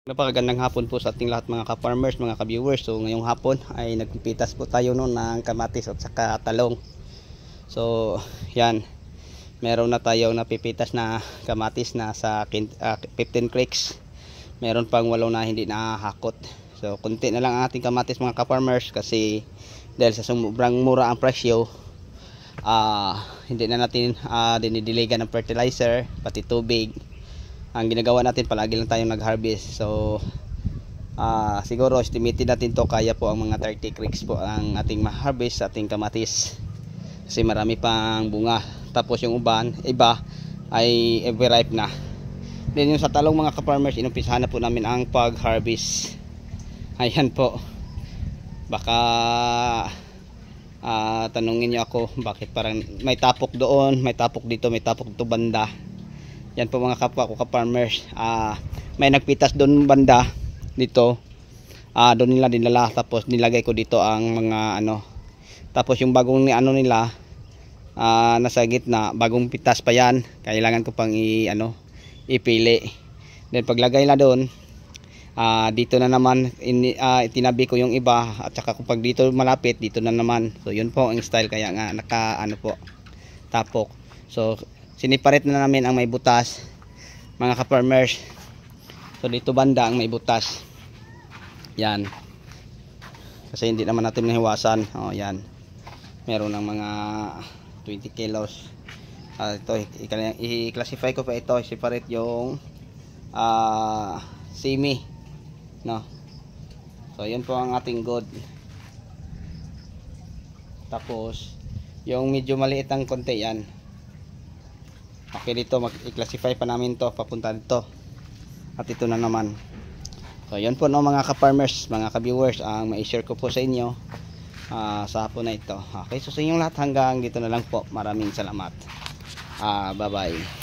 Napakagandang hapon po sa ating lahat mga ka-farmers, mga ka-viewers. So ngayong hapon ay nagpipitas po tayo noon ng kamatis at saka talong. So yan, meron na tayo napipitas na kamatis na sa 15 creeks. Meron pang 8 na hindi nakahakot. So kunti na lang ang ating kamatis mga ka-farmers kasi dahil sa sobrang mura ang presyo, hindi na natin dinidiligan ng fertilizer pati tubig. Ang ginagawa natin, palagi lang tayong nag-harvest. So siguro estimated natin to, kaya po ang mga 30 creeks po ang ating ma-harvest sa ating kamatis kasi marami pang bunga. Tapos yung iba ay ripe na. Then yung sa talong mga ka-farmers, inumpisahan na po namin ang pag-harvest. Ayan po, baka tanungin nyo ako bakit parang may tapok doon, may tapok dito, may tapok dito banda. Yan po mga kapwa ko ka-farmers, may nagpitas doon banda dito, doon nila dinala, tapos nilagay ko dito ang mga tapos yung bagong nila nasa gitna, bagong pitas pa yan, kailangan ko pang ipili. Then paglagay na doon, dito na naman itinabi ko yung iba, at saka kapag dito malapit, dito na naman. So yun po ang style, kaya nga naka po tapok. So siniparet na namin ang may butas mga ka-farmers. So dito banda ang may butas, yan, kasi hindi naman natin nahiwasan. Yan, meron ng mga 20 kilos. Ito i-classify ko pa ito, separate yung semi, no. So yun po ang ating good. Tapos yung medyo maliit ang konti, yan, okay, dito i-classify pa namin to papunta dito, at ito na naman. So yun po no mga ka-farmers, mga ka-viewers, ang mai-share ko po sa inyo sa hapon na ito. Okay, so sa inyong lahat hanggang dito na lang po. Maraming salamat. Bye bye.